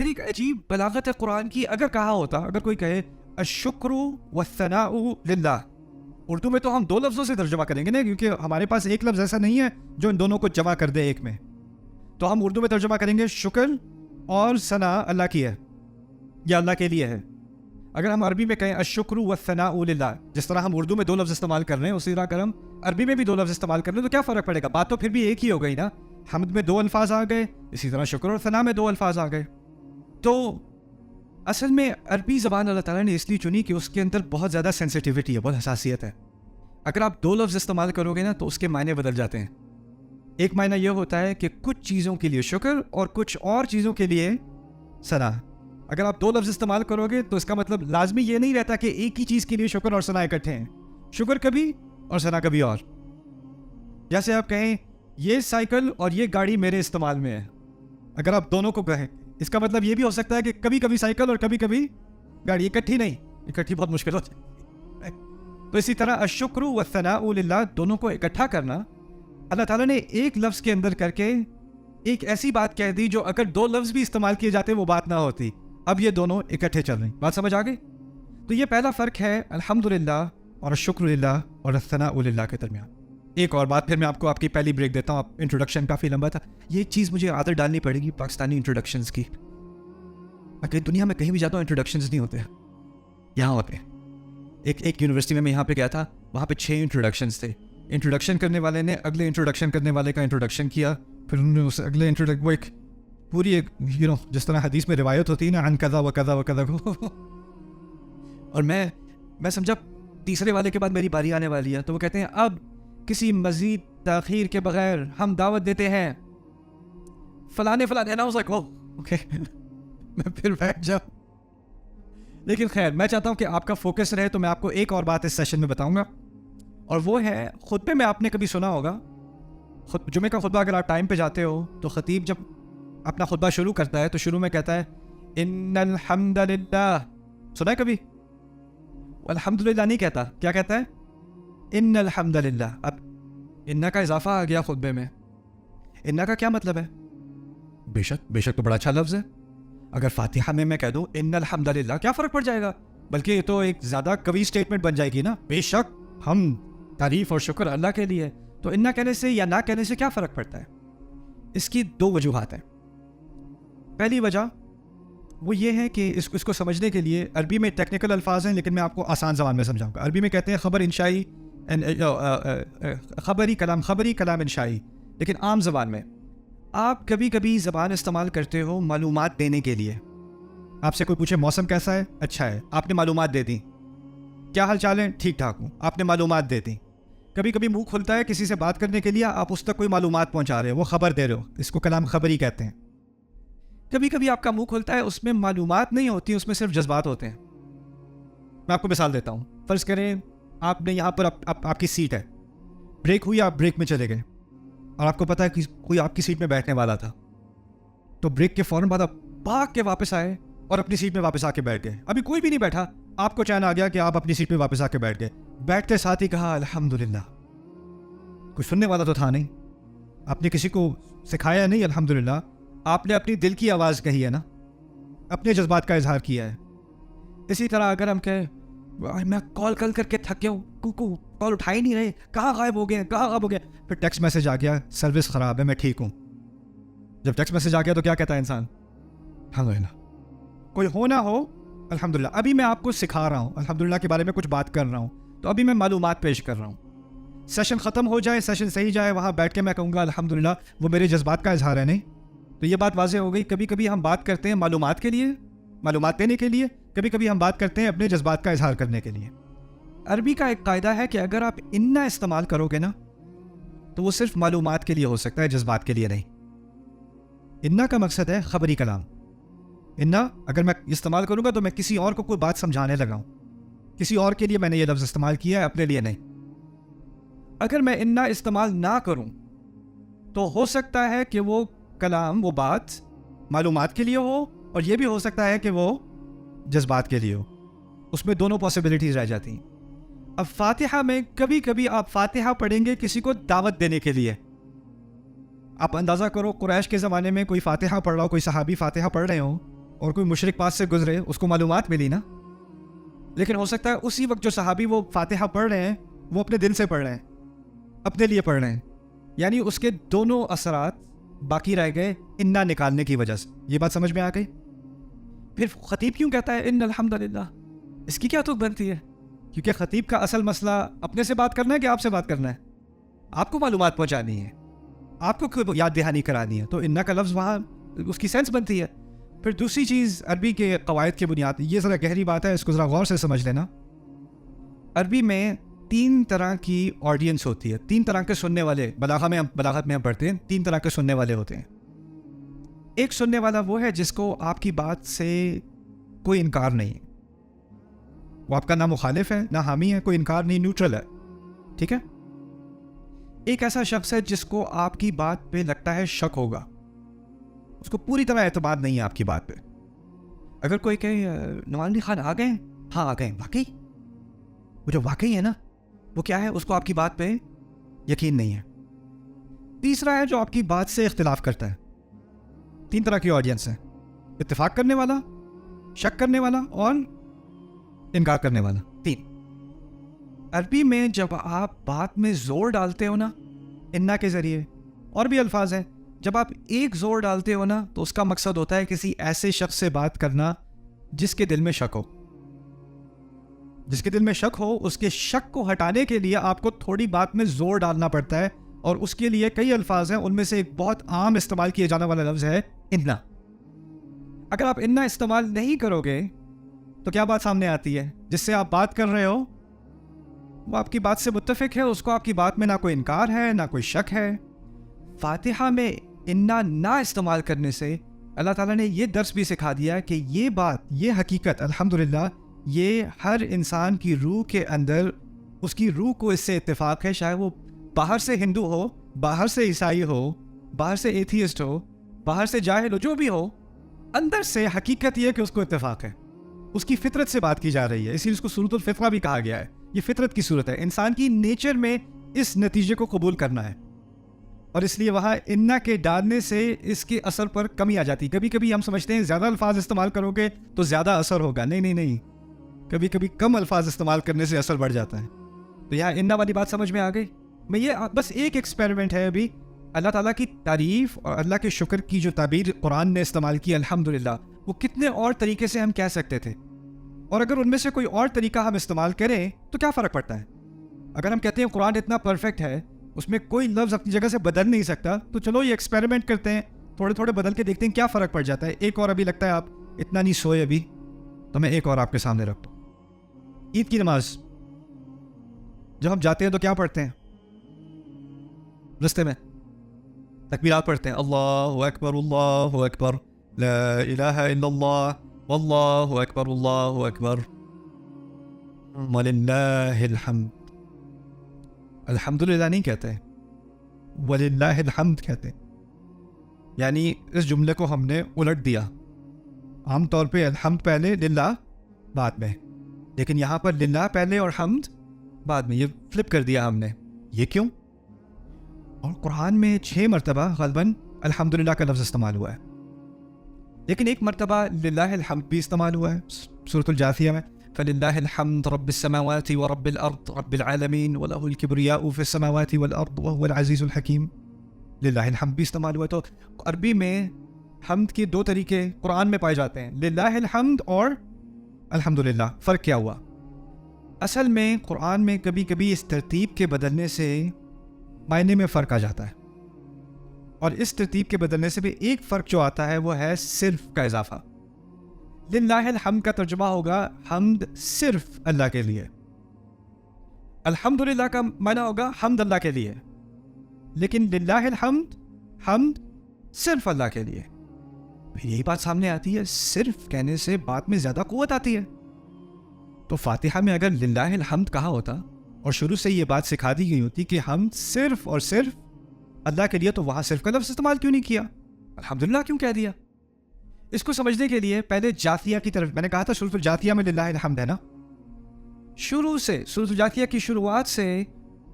پھر ایک عجیب بلاغت ہے قرآن کی. اگر کہا ہوتا, اگر کوئی کہے الشکر والثناء للہ, اردو میں تو ہم 2 لفظوں سے ترجمہ کریں گے نا, کیونکہ ہمارے پاس ایک لفظ ایسا نہیں ہے جو ان دونوں کو جمع کر دے ایک میں. تو ہم اردو میں ترجمہ کریں گے شکر اور ثنا اللہ کی ہے یا اللہ کے لیے ہے. اگر ہم عربی میں کہیں الشکر والثناء للہ, جس طرح ہم اردو میں 2 لفظ استعمال کر رہے ہیں اسی طرح اگر ہم عربی میں بھی 2 لفظ استعمال کر رہے ہیں تو کیا فرق پڑے گا؟ بات تو پھر بھی ایک ہی ہو گئی نا. حمد میں 2 الفاظ آ گئے, اسی طرح شکر اور ثنا میں 2 الفاظ آ گئے. تو اصل میں عربی زبان اللہ تعالیٰ نے اس لیے چنی کہ اس کے اندر بہت زیادہ سینسٹیوٹی ہے, بہت حساسیت ہے. اگر آپ 2 لفظ استعمال کرو گے نا تو اس کے معنی بدل جاتے ہیں. ایک معنی یہ ہوتا ہے کہ کچھ چیزوں کے لیے شکر اور کچھ اور چیزوں کے لیے ثنا. اگر آپ 2 لفظ استعمال کرو گے تو اس کا مطلب لازمی یہ نہیں رہتا کہ ایک ہی چیز کے لیے شکر اور ثنا اکٹھے ہیں. شکر کبھی اور ثنا کبھی اور. جیسے آپ کہیں یہ سائیکل اور یہ گاڑی میرے استعمال میں ہے, اگر آپ دونوں کو کہیں اس کا مطلب یہ بھی ہو سکتا ہے کہ کبھی کبھی سائیکل اور کبھی کبھی گاڑی اکٹھی نہیں, اکٹھی بہت مشکل ہوتی ہے. تو اسی طرح الشکر والثناء للہ دونوں کو اکٹھا کرنا اللہ تعالیٰ نے ایک لفظ کے اندر کر کے ایک ایسی بات کہہ دی جو اگر 2 لفظ بھی استعمال کیے جاتے وہ بات نہ ہوتی. اب یہ دونوں اکٹھے چل رہے ہیں. بات سمجھ آ گئی؟ تو یہ پہلا فرق ہے الحمدللہ اور الشکر للہ اور الثناء للہ کے درمیان. ایک اور بات پھر میں آپ کی پہلی بریک دیتا ہوں. انٹروڈکشن کافی لمبا تھا. یہ چیز مجھے عادت ڈالنی پڑے گی پاکستانی انٹروڈکشنز کی. اگر دنیا میں کہیں بھی جاتا ہوں انٹروڈکشنز نہیں ہوتے, یہاں ہوتے ہیں. ایک یونیورسٹی میں یہاں پہ گیا تھا, وہاں پہ 6 انٹروڈکشنز تھے. انٹروڈکشن کرنے والے نے اگلے انٹروڈکشن کرنے والے کا انٹروڈکشن کیا, پھر انہوں نے اس اگلے وہ ایک پوری ایک جس طرح حدیث میں روایت ہوتی ہے نا عن کذا و کذا و کذا اور میں سمجھا تیسرے والے کے بعد میری باری آنے والی ہے. تو وہ کہتے ہیں اب کسی مزید تاخیر کے بغیر ہم دعوت دیتے ہیں فلانے نا. اوکے میں پھر بیٹھ جاؤں. لیکن خیر میں چاہتا ہوں کہ آپ کا فوکس رہے, تو میں آپ کو ایک اور بات اس سیشن میں بتاؤں گا, اور وہ ہے خطبے میں آپ نے کبھی سنا ہوگا, جمعے کا خطبہ اگر آپ ٹائم پہ جاتے ہو تو خطیب جب اپنا خطبہ شروع کرتا ہے تو شروع میں کہتا ہے ان الحمد للہ. سنا ہے کبھی؟ الحمد للہ نہیں کہتا, کیا کہتا ہے؟ ان الحمد للہ. اب ان کا اضافہ آ گیا خطبے میں. ان کا کیا مطلب ہے؟ بے شک تو بڑا اچھا لفظ ہے. اگر فاتحہ میں کہہ دوں ان الحمد للہ, کیا فرق پڑ جائے گا؟ بلکہ یہ تو ایک زیادہ قوی اسٹیٹمنٹ بن جائے گی نا. بے شک ہم تعریف اور شکر اللہ کے لیے. تو ان نہ کہنے سے یا نہ کہنے سے کیا فرق پڑتا ہے؟ اس کی 2 وجوہات ہیں. پہلی وجہ وہ یہ ہے کہ اس کو سمجھنے کے لیے عربی میں ٹیکنیکل الفاظ ہیں, لیکن میں آپ کو آسان زبان میں سمجھاؤں گا. عربی میں کہتے ہیں خبر انشائی, خبری کلام انشائی. لیکن عام زبان میں آپ کبھی کبھی زبان استعمال کرتے ہو معلومات دینے کے لیے. آپ سے کوئی پوچھے موسم کیسا ہے؟ اچھا ہے, آپ نے معلومات دے دی. کیا حال چال ہے؟ ٹھیک ٹھاک ہوں, آپ نے معلومات دے دی. کبھی کبھی منہ کھلتا ہے کسی سے بات کرنے کے لیے, آپ اس تک کوئی معلومات پہنچا رہے ہو, وہ خبر دے رہے ہو, اس کو کلام خبری کہتے ہیں. کبھی کبھی آپ کا منہ کھلتا ہے, اس میں معلومات نہیں ہوتی, اس میں صرف جذبات ہوتے ہیں. میں آپ کو مثال دیتا ہوں. فرض کریں آپ نے یہاں پر آپ کی سیٹ ہے, بریک ہوئی, آپ بریک میں چلے گئے اور آپ کو پتا ہے کہ کوئی آپ کی سیٹ میں بیٹھنے والا تھا. تو بریک کے فوراً بعد آپ بھاگ کے واپس آئے اور اپنی سیٹ میں واپس آ کے بیٹھ گئے. ابھی کوئی بھی نہیں بیٹھا, آپ کو چین آ گیا کہ آپ اپنی سیٹ پہ واپس آ کے بیٹھ گئے. بیٹھتے ساتھ ہی کہا الحمدللہ. کوئی سننے والا تو تھا نہیں, آپ نے کسی کو سکھایا نہیں الحمدللہ, آپ نے اپنی دل کی آواز کہی ہے نا, اپنے جذبات کا اظہار کیا ہے. اسی طرح اگر ہم کہیں میں کال کر کے تھک گیا ہوں, کال اٹھا ہی نہیں رہے, کہاں غائب ہو گئے, پھر ٹیکسٹ میسج آ گیا سروس خراب ہے, میں ٹھیک ہوں. جب ٹیکسٹ میسج آ گیا تو کیا کہتا ہے انسان؟ الحمدللہ. کوئی ہو نہ ہو الحمدللہ. ابھی میں آپ کو سکھا رہا ہوں الحمدللہ کے بارے میں, کچھ بات کر رہا ہوں, تو ابھی میں معلومات پیش کر رہا ہوں. سیشن ختم ہو جائے, سیشن صحیح جائے, وہاں بیٹھ کے میں کہوں گا الحمدللہ, وہ میرے جذبات کا اظہار ہے نہیں. تو یہ بات واضح ہو گئی. کبھی کبھی ہم بات کرتے ہیں معلومات کے لیے, معلومات دینے کے لیے, کبھی کبھی ہم بات کرتے ہیں اپنے جذبات کا اظہار کرنے کے لیے. عربی کا ایک قاعدہ ہے کہ اگر آپ انا استعمال کرو گے نا تو وہ صرف معلومات کے لیے ہو سکتا ہے, جذبات کے لیے نہیں. انا کا مقصد ہے خبری کلام. انا اگر میں استعمال کروں گا تو میں کسی اور کو کوئی بات سمجھانے لگا ہوں, کسی اور کے لیے میں نے یہ لفظ استعمال کیا ہے, اپنے لیے نہیں. اگر میں انا استعمال نہ کروں تو ہو سکتا ہے کہ وہ کلام, وہ بات معلومات کے لیے ہو, اور یہ بھی ہو سکتا ہے کہ وہ جذبات کے لیے ہو. اس میں دونوں پاسبلٹیز رہ جاتی ہیں. اب فاتحہ میں کبھی کبھی آپ فاتحہ پڑھیں گے کسی کو دعوت دینے کے لیے. آپ اندازہ کرو قریش کے زمانے میں کوئی فاتحہ پڑھ رہا ہو, کوئی صحابی فاتحہ پڑھ رہے ہوں, اور کوئی مشرک پاس سے گزرے, اس کو معلومات ملی نا. لیکن ہو سکتا ہے اسی وقت جو صحابی وہ فاتحہ پڑھ رہے ہیں وہ اپنے دل سے پڑھ رہے ہیں, اپنے لیے پڑھ رہے ہیں, یعنی اس کے دونوں اثرات باقی رہ گئے انا نکالنے کی وجہ سے. یہ بات سمجھ میں آ گئی؟ پھر خطیب کیوں کہتا ہے ان الحمدللہ؟ اس کی کیا تک بنتی ہے؟ کیونکہ خطیب کا اصل مسئلہ اپنے سے بات کرنا ہے کہ آپ سے بات کرنا ہے. آپ کو معلومات پہنچانی ہے, آپ کو یاد دہانی کرانی ہے, تو انا کا لفظ وہاں اس کی سینس بنتی ہے. پھر دوسری چیز عربی کے قواعد کے بنیاد, یہ ذرا گہری بات ہے, اس کو ذرا غور سے سمجھ لینا. عربی میں 3 طرح کی آڈینس ہوتی ہے, 3 طرح کے سننے والے. بلاغت میں ہم پڑھتے ہیں 3 طرح کے سننے والے ہوتے ہیں. ایک سننے والا وہ ہے جس کو آپ کی بات سے کوئی انکار نہیں, وہ آپ کا نہ مخالف ہے نہ حامی ہے, کوئی انکار نہیں, نیوٹرل ہے, ٹھیک ہے. ایک ایسا شخص ہے جس کو آپ کی بات پہ لگتا ہے شک ہوگا, اس کو پوری طرح اعتماد نہیں ہے آپ کی بات پہ. اگر کوئی کہے نعمان علی خان آ گئے, ہاں آ گئے, واقعی وہ جو واقعی ہے نا وہ کیا ہے, اس کو آپ کی بات پہ یقین نہیں ہے. تیسرا ہے جو آپ کی بات سے اختلاف کرتا ہے. 3 طرح کی آڈینس ہے, اتفاق کرنے والا, شک کرنے والا اور انکار کرنے والا. 3. عربی میں جب آپ بات میں زور ڈالتے ہو نا انا کے ذریعے, اور بھی الفاظ ہیں, جب آپ ایک زور ڈالتے ہو نا تو اس کا مقصد ہوتا ہے کسی ایسے شخص سے بات کرنا جس کے دل میں شک ہو. جس کے دل میں شک ہو, اس کے شک کو ہٹانے کے لیے آپ کو تھوڑی بات میں زور ڈالنا پڑتا ہے, اور اس کے لیے کئی الفاظ ہیں. ان میں سے ایک بہت عام استعمال کیا جانے والا لفظ ہے انا. اگر آپ انا استعمال نہیں کرو گے تو کیا بات سامنے آتی ہے؟ جس سے آپ بات کر رہے ہو وہ آپ کی بات سے متفق ہے, اس کو آپ کی بات میں نہ کوئی انکار ہے نہ کوئی شک ہے. فاتحہ میں انا نہ استعمال کرنے سے اللہ تعالیٰ نے یہ درس بھی سکھا دیا کہ یہ بات, یہ حقیقت الحمدللہ, یہ ہر انسان کی روح کے اندر, اس کی روح کو اس سے اتفاق ہے, چاہے وہ باہر سے ہندو ہو, باہر سے عیسائی ہو, باہر سے ایتھیسٹ ہو, باہر سے جاہل ہو, جو بھی ہو, اندر سے حقیقت یہ ہے کہ اس کو اتفاق ہے. اس کی فطرت سے بات کی جا رہی ہے, اسی لیے اس کو سورۃ الفطرہ بھی کہا گیا ہے. یہ فطرت کی صورت ہے, انسان کی نیچر میں اس نتیجے کو قبول کرنا ہے, اور اس لیے وہاں انا کے ڈالنے سے اس کے اثر پر کمی آ جاتی. کبھی کبھی ہم سمجھتے ہیں زیادہ الفاظ استعمال کرو گے تو زیادہ اثر ہوگا. نہیں, کبھی کبھی کم الفاظ استعمال کرنے سے اثر بڑھ جاتا ہے. تو یہاں انا والی بات سمجھ میں آ گئی. میں یہ بس ایک ایکسپیریمنٹ ہے ابھی. اللہ تعالیٰ کی تعریف اور اللہ کے شکر کی جو تعبیر قرآن نے استعمال کی الحمدللہ, وہ کتنے اور طریقے سے ہم کہہ سکتے تھے, اور اگر ان میں سے کوئی اور طریقہ ہم استعمال کریں تو کیا فرق پڑتا ہے؟ اگر ہم کہتے ہیں قرآن اتنا پرفیکٹ ہے, اس میں کوئی لفظ اپنی جگہ سے بدل نہیں سکتا, تو چلو یہ ایکسپیریمنٹ کرتے ہیں, تھوڑے تھوڑے بدل کے دیکھتے ہیں کیا فرق پڑ جاتا ہے. ایک اور ابھی لگتا ہے آپ اتنا نہیں سوئے ابھی, تو میں ایک اور آپ کے سامنے رکھ دوں. عید کی نماز جب ہم جاتے ہیں تو کیا پڑھتے ہیں؟ رستے میں تکبیرات پڑھتے ہیں, اللہ اکبر, لا الہ الا اللہ, واللہ اکبر, وللہ الحمد. الحمدللہ نہیں کہتے, وللہ الحمد کہتے. یعنی اس جملے کو ہم نے الٹ دیا. عام طور پہ الحمد پہلے, للہ بعد میں, لیکن یہاں پر للہ پہلے اور حمد بعد میں, یہ فلپ کر دیا ہم نے. یہ کیوں؟ اور قرآن میں 6 مرتبہ غالباً الحمدللہ کا لفظ استعمال ہوا ہے, لیکن ایک مرتبہ للہ الحمد بھی استعمال ہوا ہے سورۃ الجاثیہ میں. فللہ الحمد رب السماوات ورب الارض رب العالمین وله الكبریاء فی السماوات والارض وهو العزیز الحکیم. للہ الحمد بھی استعمال ہوا ہے. تو عربی میں حمد کے 2 طریقے قرآن میں پائے جاتے ہیں, للہ الحمد اور الحمدللہ. فرق کیا ہوا؟ اصل میں قرآن میں کبھی کبھی اس ترتیب کے بدلنے سے معنی میں فرق آ جاتا ہے, اور اس ترتیب کے بدلنے سے بھی ایک فرق جو آتا ہے وہ ہے صرف کا اضافہ. للہ الحمد کا ترجمہ ہوگا حمد صرف اللہ کے لیے, الحمدللہ کا معنی ہوگا حمد اللہ کے لیے, لیکن للہ الحمد حمد صرف اللہ کے لیے. پھر یہی بات سامنے آتی ہے, صرف کہنے سے بات میں زیادہ قوت آتی ہے. تو فاتحہ میں اگر للہ الحمد کہا ہوتا اور شروع سے یہ بات سکھا دی گئی ہوتی کہ حمد صرف اور صرف اللہ کے لیے, تو وہاں صرف کا لفظ استعمال کیوں نہیں کیا, الحمدللہ کیوں کہہ دیا؟ اس کو سمجھنے کے لیے پہلے جاثیہ کی طرف, میں نے کہا تھا سورۃ الجاثیہ میں للہ الحمد ہے نا, شروع سے سورۃ الجاثیہ کی شروعات سے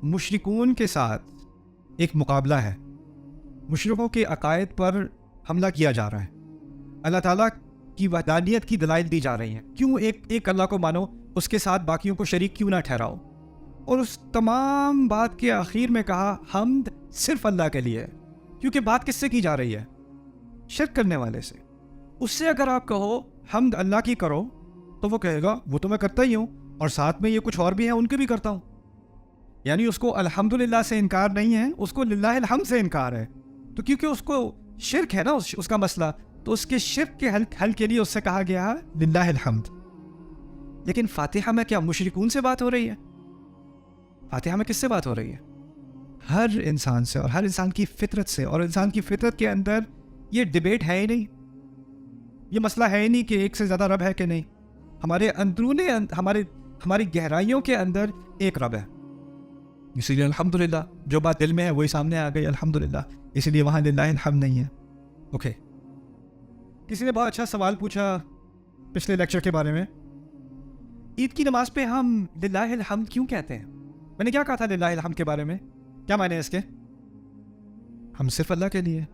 مشرکون کے ساتھ ایک مقابلہ ہے. مشرکوں کے عقائد پر حملہ کیا جا رہا ہے. اللہ تعالیٰ کی وحدانیت کی دلائل دی جا رہی ہیں. کیوں ایک اللہ کو مانو, اس کے ساتھ باقیوں کو شریک کیوں نہ ٹھہراؤ. اور اس تمام بات کے آخر میں کہا حمد صرف اللہ کے لیے ہے, کیونکہ بات کس سے کی جا رہی ہے؟ شرک کرنے والے سے. اس سے اگر آپ کہو حمد اللہ کی کرو تو وہ کہے گا وہ تو میں کرتا ہی ہوں, اور ساتھ میں یہ کچھ اور بھی ہیں ان کے بھی کرتا ہوں. یعنی اس کو الحمدللہ سے انکار نہیں ہے, اس کو للہ الحمد سے انکار ہے. تو کیونکہ اس کو شرک ہے نا اس کا مسئلہ, تو اس کے شرک کے حل کے لیے اس سے کہا گیا للہ الحمد. لیکن فاتحہ میں کیا مشرکون سے بات ہو رہی ہے؟ فاتحہ میں کس سے بات ہو رہی ہے؟ ہر انسان سے, اور ہر انسان کی فطرت سے. اور انسان کی فطرت کے اندر یہ ڈیبیٹ ہے ہی نہیں, یہ مسئلہ ہے ہی نہیں کہ ایک سے زیادہ رب ہے کہ نہیں. ہمارے اندرون ہماری گہرائیوں کے اندر ایک رب ہے. اسی لیے الحمدللہ جو بات دل میں ہے وہی سامنے آ گئی الحمدللہ, اسی لیے وہاں للہ الحمد نہیں ہے. اوکے, کسی نے بہت اچھا سوال پوچھا پچھلے لیکچر کے بارے میں, عید کی نماز پہ ہم للہ الحمد کیوں کہتے ہیں؟ میں نے کیا کہا تھا للہ الحمد کے بارے میں؟ کیا معنی ہے اس کے؟ ہم صرف اللہ کے لیے.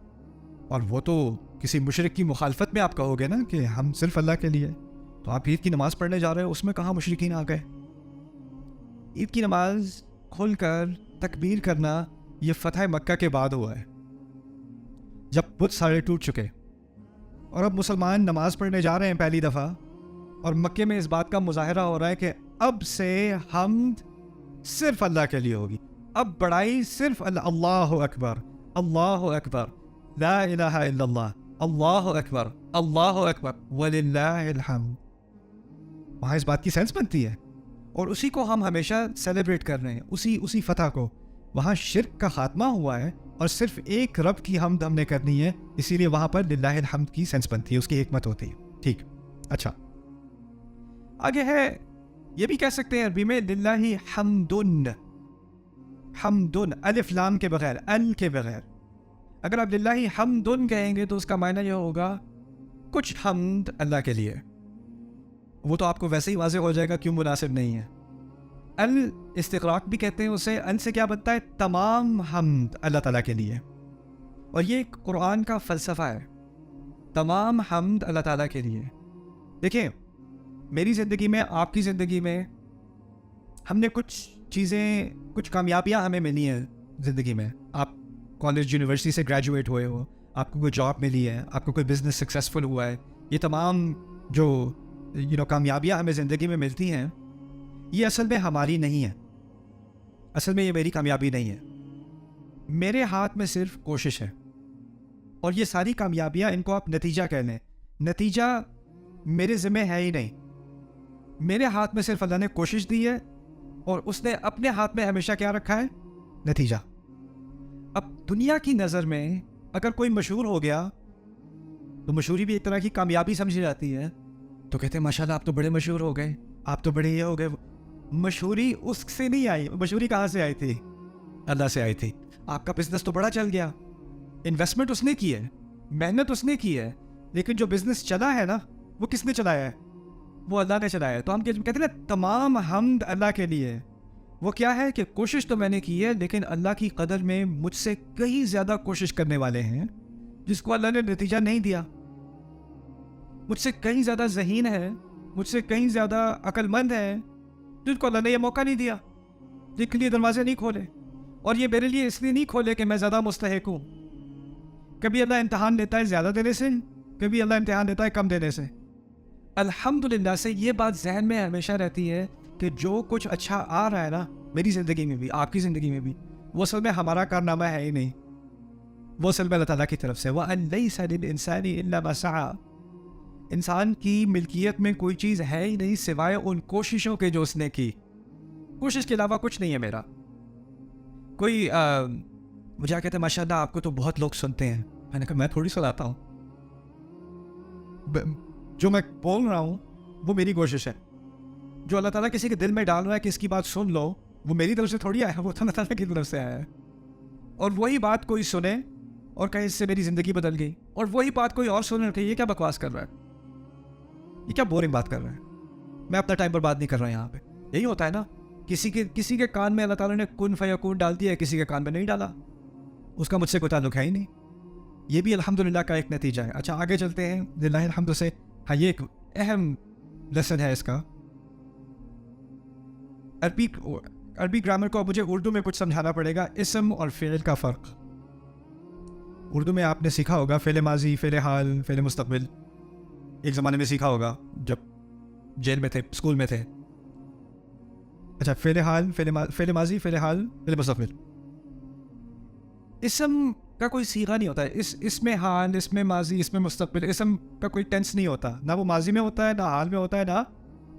اور وہ تو کسی مشرک کی مخالفت میں آپ کہو گے نا کہ ہم صرف اللہ کے لیے, تو آپ عید کی نماز پڑھنے جا رہے ہو, اس میں کہاں مشرکین آ گئے؟ عید کی نماز کھل کر تکبیر کرنا یہ فتح مکہ کے بعد ہوا ہے, جب بت سارے ٹوٹ چکے, اور اب مسلمان نماز پڑھنے جا رہے ہیں پہلی دفعہ, اور مکے میں اس بات کا مظاہرہ ہو رہا ہے کہ اب سے حمد صرف اللہ کے لیے ہوگی, اب بڑائی صرف اللہ. اللہ اکبر, اللہ اکبر, لا الہ الا اللہ, اللہ اکبر, اللہ اکبر, وللہ الحمد. وہاں اس بات کی سینس بنتی ہے, اور اسی کو ہم ہمیشہ سیلیبریٹ کر رہے ہیں, اسی فتح کو. وہاں شرک کا خاتمہ ہوا ہے, اور صرف ایک رب کی حمد ہم نے کرنی ہے, اسی لیے وہاں پر للہ الحمد کی سینس بنتی ہے, اس کی حکمت ہوتی ہے. ٹھیک, اچھا آگے ہے, یہ بھی کہہ سکتے ہیں عربی میں للہ حمدن, حمدن الف لام کے بغیر, ال کے بغیر. اگر آپ للہ حمدن کہیں گے تو اس کا معنی یہ ہوگا کچھ حمد اللہ کے لیے. وہ تو آپ کو ویسے ہی واضح ہو جائے گا کیوں مناسب نہیں ہے. ال استقراق بھی کہتے ہیں اسے, ال سے کیا بنتا ہے؟ تمام حمد اللہ تعالیٰ کے لیے. اور یہ ایک قرآن کا فلسفہ ہے, تمام حمد اللہ تعالیٰ کے لیے. دیکھیں, میری زندگی میں, آپ کی زندگی میں, ہم نے کچھ چیزیں, کچھ کامیابیاں ہمیں ملی ہیں زندگی میں. آپ کالج یونیورسٹی سے گریجویٹ ہوئے ہو, آپ کو کوئی جاب ملی ہے, آپ کو کوئی بزنس سکسیزفل ہوا ہے. یہ تمام جو کامیابیاں ہمیں زندگی میں ملتی ہیں, یہ اصل میں ہماری نہیں ہے, اصل میں یہ میری کامیابی نہیں ہے. میرے ہاتھ میں صرف کوشش ہے, اور یہ ساری کامیابیاں, ان کو آپ نتیجہ کہہ لیں, نتیجہ میرے ذمہ ہے ہی نہیں. میرے ہاتھ میں صرف اللہ نے کوشش دی ہے, اور اس نے اپنے ہاتھ میں ہمیشہ کیا رکھا ہے؟ نتیجہ. اب دنیا کی نظر میں اگر کوئی مشہور ہو گیا تو مشہوری بھی ایک طرح کی کامیابی سمجھی جاتی ہے, تو کہتے ہیں ماشاءاللہ آپ تو بڑے مشہور ہو گئے, آپ تو بڑے یہ ہو گئے. مشہوری اس سے نہیں آئی, مشہوری کہاں سے آئی تھی؟ اللہ سے آئی تھی. آپ کا بزنس تو بڑا چل گیا, انویسٹمنٹ اس نے کی ہے, محنت اس نے کی ہے, لیکن جو بزنس چلا ہے نا, وہ کس نے چلایا ہے؟ وہ اللہ نے چلایا ہے. تو ہم کہتے ہیں تمام حمد اللہ کے لیے. وہ کیا ہے کہ کوشش تو میں نے کی ہے, لیکن اللہ کی قدر میں مجھ سے کہیں زیادہ کوشش کرنے والے ہیں جس کو اللہ نے نتیجہ نہیں دیا. مجھ سے کہیں زیادہ ذہین ہے, مجھ سے کہیں زیادہ عقل مند ہے, جن کو اللہ نے یہ موقع نہیں دیا, جن کے لیے دروازے نہیں کھولے. اور یہ میرے لیے اس لیے نہیں کھولے کہ میں زیادہ مستحق ہوں. کبھی اللہ امتحان لیتا ہے زیادہ دینے سے, کبھی اللہ امتحان لیتا ہے کم دینے سے. الحمدللہ سے یہ بات ذہن میں ہمیشہ رہتی ہے کہ جو کچھ اچھا آ رہا ہے نا میری زندگی میں بھی, آپ کی زندگی میں بھی, وہ اصل میں ہمارا کارنامہ ہے ہی نہیں, وہ اصل میں اللہ تعالیٰ کی طرف سے. وَأَن لَيْسَ لِلْإِنسَانِ إِلَّا مَا سَعَى. انسان کی ملکیت میں کوئی چیز ہے ہی نہیں سوائے ان کوششوں کے جو اس نے کی. کوشش کے علاوہ کچھ نہیں ہے میرا. کوئی مجھے کہتے ہیں ماشاءاللہ آپ کو تو بہت لوگ سنتے ہیں. میں نے کہا میں تھوڑی سناتا ہوں, جو میں بول رہا ہوں وہ میری کوشش ہے. جو اللہ تعالیٰ کسی کے دل میں ڈال رہا ہے کہ اس کی بات سن لو, وہ میری طرف سے تھوڑی آیا ہے, وہ تو اللہ تعالیٰ کی طرف سے آیا ہے. اور وہی بات کوئی سنے اور کہیں اس سے میری زندگی بدل گئی, اور وہی بات کوئی اور سنے اور کہے یہ کیا بکواس کر رہا ہے, یہ کیا بورنگ بات کر رہا ہے, میں اپنا ٹائم برباد نہیں کر رہا یہاں پہ. یہی ہوتا ہے نا, کسی کے کان میں اللہ تعالیٰ نے کن فیکون ڈال دیا ہے, کسی کے کان میں نہیں ڈالا, اس کا مجھ سے کوئی تعلق ہے ہی نہیں. یہ بھی الحمدللہ کا ایک نتیجہ ہے. اچھا آگے چلتے ہیں. للہ الحمد سے ہاں یہ ایک اہم لیسن ہے اس کا. عربی گرامر کو مجھے اردو میں کچھ سمجھانا پڑے گا. اسم اور فعل کا فرق. اردو میں آپ نے سیکھا ہوگا فعل ماضی، فعل حال، فعل مستقبل. ایک زمانے میں سیکھا ہوگا جب جیل میں تھے، اسکول میں تھے. اچھا، فعل حال، فعل ماضی، فعل حال، فعل مستقبل. اسم کا کوئی صیغہ نہیں ہوتا ہے. اس میں حال، اس میں ماضی، اس میں مستقبل. اسم کا کوئی ٹینس نہیں ہوتا، نہ وہ ماضی میں ہوتا ہے، نہ حال میں ہوتا ہے، نہ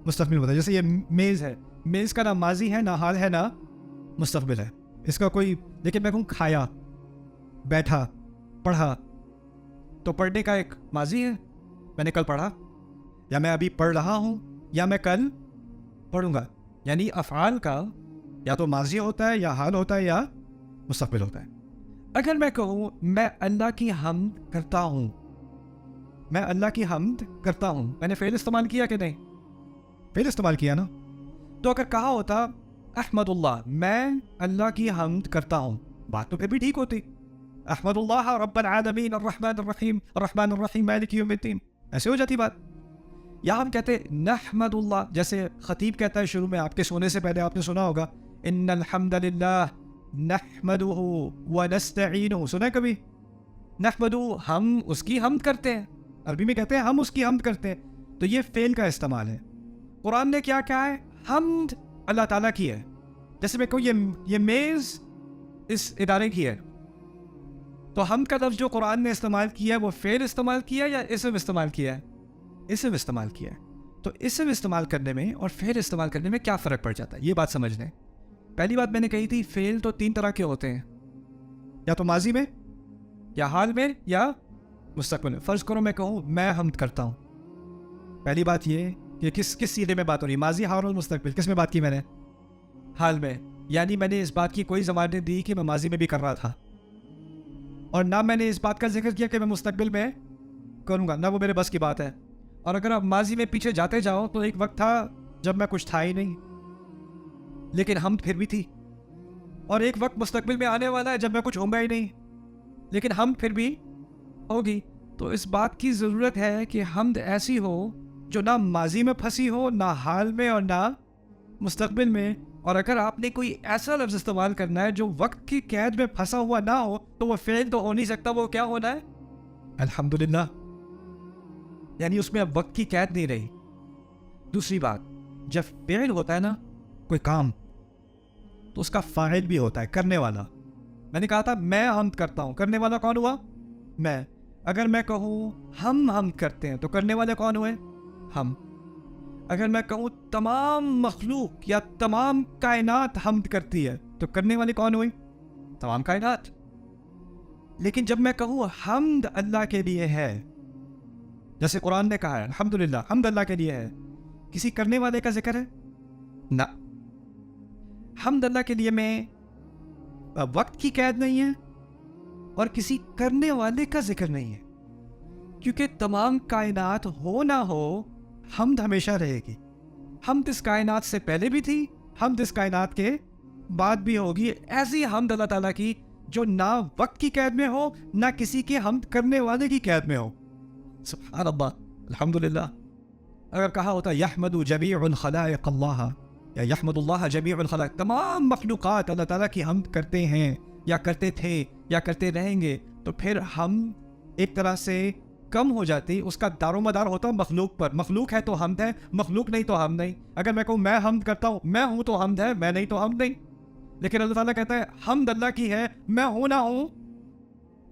مستقبل میں ہوتا ہے. جیسے یہ میز ہے، میز کا نہ ماضی ہے، نہ حال ہے، نہ مستقبل ہے. اس کا کوئی، لیکن میں کہوں کھایا، بیٹھا، پڑھا، تو پڑھنے کا ایک ماضی ہے، میں نے کل پڑھا، یا میں ابھی پڑھ رہا ہوں، یا میں کل پڑھوں گا. یعنی افعال کا یا تو ماضی ہوتا ہے، یا حال ہوتا ہے، یا مستقبل ہوتا ہے. اگر میں کہوں میں اللہ کی حمد کرتا ہوں، میں اللہ کی حمد کرتا ہوں، میں نے فعل استعمال کیا کہ نہیں؟ فعل استعمال کیا نا. تو اگر کہا ہوتا احمد اللہ، میں اللہ کی حمد کرتا ہوں، بات تو پھر بھی ٹھیک ہوتی. احمد اللہ رب العالمین الرحمن الرحیم مالک یوم الدین، ایسے ہو جاتی بات. یا ہم کہتے نحمد اللہ، جیسے خطیب کہتا ہے شروع میں، آپ کے سونے سے پہلے آپ نے سنا ہوگا ان الحمد للہ نحمدہ ونستعینہ. سنا ہے کبھی؟ نحمدہ، ہم اس کی حمد کرتے ہیں. عربی میں کہتے ہیں ہم اس کی حمد کرتے ہیں. تو یہ فعل کا استعمال ہے. قرآن نے کیا کہا ہے؟ حمد اللہ تعالیٰ کی ہے. جیسے میں کہوں یہ میز اس ادارے کی ہے، تو حمد کا لفظ جو قرآن نے استعمال کیا ہے وہ فعل استعمال کیا یا اسم استعمال کیا ہے؟ اسم استعمال کیا ہے. تو اسم استعمال کرنے میں اور فعل استعمال کرنے میں کیا فرق پڑ جاتا ہے، یہ بات سمجھ لیں. پہلی بات میں نے کہی تھی فعل تو 3 طرح کے ہوتے ہیں، یا تو ماضی میں، یا حال میں، یا مستقبل میں. فرض کرو میں کہوں میں حمد کرتا ہوں. پہلی بات یہ کہ کس سیدھے میں بات ہو رہی ہے، ماضی، حال اور مستقبل. کس میں بات کی میں نے؟ حال میں. یعنی میں نے اس بات کی کوئی ضمانت دی کہ میں ماضی میں بھی کر رہا تھا، اور نہ میں نے اس بات کا ذکر کیا کہ میں مستقبل میں کروں گا، نہ وہ میرے بس کی بات ہے. اور اگر آپ ماضی میں پیچھے جاتے جاؤ تو ایک وقت تھا جب میں کچھ تھا ہی نہیں، لیکن حمد پھر بھی تھی. اور ایک وقت مستقبل میں آنے والا ہے جب میں کچھ ہوں گا ہی نہیں، لیکن حمد پھر بھی ہوگی. تو اس بات کی ضرورت ہے کہ حمد ایسی ہو جو نہ ماضی میں پھنسی ہو، نہ حال میں، اور نہ مستقبل میں. اور اگر آپ نے کوئی ایسا لفظ استعمال کرنا ہے جو وقت کی قید میں پھنسا ہوا نہ ہو تو وہ فعل تو ہو نہیں سکتا. وہ کیا ہونا ہے؟ الحمدللہ. یعنی اس میں اب وقت کی قید نہیں رہی. دوسری بات، جب فعل ہوتا ہے نا کوئی کام، تو اس کا فاعل بھی ہوتا ہے، کرنے والا. میں نے کہا تھا میں حمد کرتا ہوں، کرنے والا کون ہوا؟ میں. اگر میں کہوں ہم حمد کرتے ہیں تو کرنے والے کون ہوئے؟ ہم. اگر میں کہوں تمام مخلوق یا تمام کائنات حمد کرتی ہے تو کرنے والی کون ہوئی؟ تمام کائنات. لیکن جب میں کہوں حمد اللہ کے لیے ہے، جیسے قرآن نے کہا ہے الحمدللہ، حمد اللہ کے لیے ہے، کسی کرنے والے کا ذکر ہے؟ نہ. حمد اللہ کے لیے میں وقت کی قید نہیں ہے اور کسی کرنے والے کا ذکر نہیں ہے، کیونکہ تمام کائنات ہو نہ ہو حمد ہمیشہ رہے گی. حمد اس کائنات سے پہلے بھی تھی، حمد اس کائنات کے بعد بھی ہوگی. ایسی حمد اللہ تعالیٰ کی جو نہ وقت کی قید میں ہو، نہ کسی کے حمد کرنے والے کی قید میں ہو. سبحان اللہ، الحمدللہ. اگر کہا ہوتا یحمد جمیع الخلائق اللہ، یا یحمد اللہ جمیع الخلائق، تمام مخلوقات اللہ تعالیٰ کی حمد کرتے ہیں، یا کرتے تھے، یا کرتے رہیں گے، تو پھر ہم ایک طرح سے کم ہو جاتی. اس کا دار و مدار ہوتا مخلوق پر. مخلوق ہے تو حمد ہے، مخلوق نہیں تو حمد نہیں. اگر میں کہوں میں حمد کرتا ہوں، میں ہوں تو حمد ہے، میں نہیں تو حمد نہیں. لیکن اللہ تعالیٰ کہتا ہے حمد اللہ کی ہے، میں ہوں نہ ہوں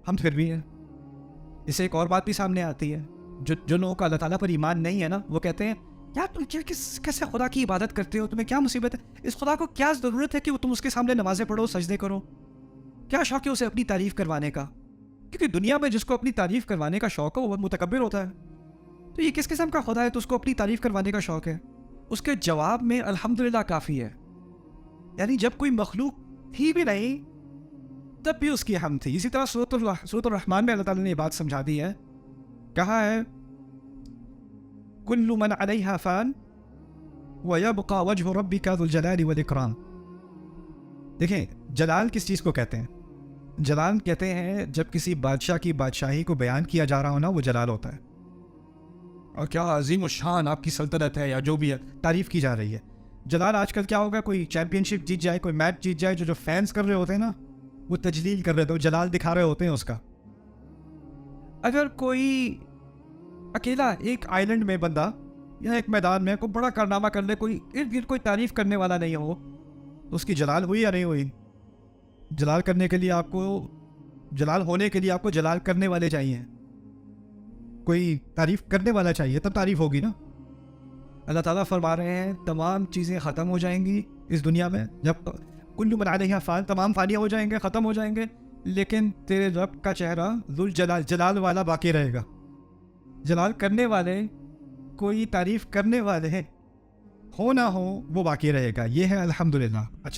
حمد پھر بھی ہے. اس سے ایک اور بات بھی سامنے آتی ہے. جو لوگوں کا اللہ تعالیٰ پر ایمان نہیں ہے نا، وہ کہتے ہیں یار تم کیسے خدا کی عبادت کرتے ہو، تمہیں کیا مصیبت ہے، اس خدا کو کیا ضرورت ہے کہ وہ تم اس کے سامنے نمازیں پڑھو، سجدے کرو، کیا شوق ہے اسے اپنی تعریف کروانے کا؟ کیونکہ دنیا میں جس کو اپنی تعریف کروانے کا شوق ہے وہ متکبر ہوتا ہے. تو یہ کس قسم کا خدا ہے تو اس کو اپنی تعریف کروانے کا شوق ہے؟ اس کے جواب میں الحمدللہ کافی ہے. یعنی جب کوئی مخلوق تھی بھی نہیں تب بھی اس کی حمد تھی. اسی طرح سورۃ الرحمن میں اللہ تعالیٰ نے یہ بات سمجھا دی ہے. کہا ہے کل من علیہا فان ویبقى وجہ ربک ذو الجلال والاکرام. دیکھیں جلال کس چیز کو کہتے ہیں؟ جلال کہتے ہیں جب کسی بادشاہ کی بادشاہی کو بیان کیا جا رہا ہو نا، وہ جلال ہوتا ہے. اور کیا عظیم الشان آپ کی سلطنت ہے یا جو بھی ہے، تعریف کی جا رہی ہے. جلال آج کل کیا ہوگا، کوئی چیمپئن شپ جیت جائے، کوئی میچ جیت جائے، جو فینس کر رہے ہوتے ہیں نا وہ تجلیل کر رہے ہوتے ہیں، جلال دکھا رہے ہوتے ہیں اس کا. اگر کوئی اکیلا ایک آئلینڈ میں بندہ یا ایک میدان میں کوئی بڑا کارنامہ کر لے، کوئی ارد گرد کوئی تعریف کرنے والا نہیں ہو، تو اس کی جلال ہوئی یا نہیں ہوئی؟ جلال کرنے کے لیے آپ کو، جلال ہونے کے لیے آپ کو جلال کرنے والے چاہیے، کوئی تعریف کرنے والا چاہیے، تب تعریف ہوگی نا. اللہ تعالیٰ فرما رہے ہیں تمام چیزیں ختم ہو جائیں گی اس دنیا میں، جب کل من علیہا فان، تمام فانی ہو جائیں گے، ختم ہو جائیں گے، لیکن تیرے رب کا چہرہ ذوالجلال، جلال والا باقی رہے گا. جلال کرنے والے، کوئی تعریف کرنے والے ہو نہ ہو، وہ باقی رہے گا. یہ ہے الحمدللہ. اچھا.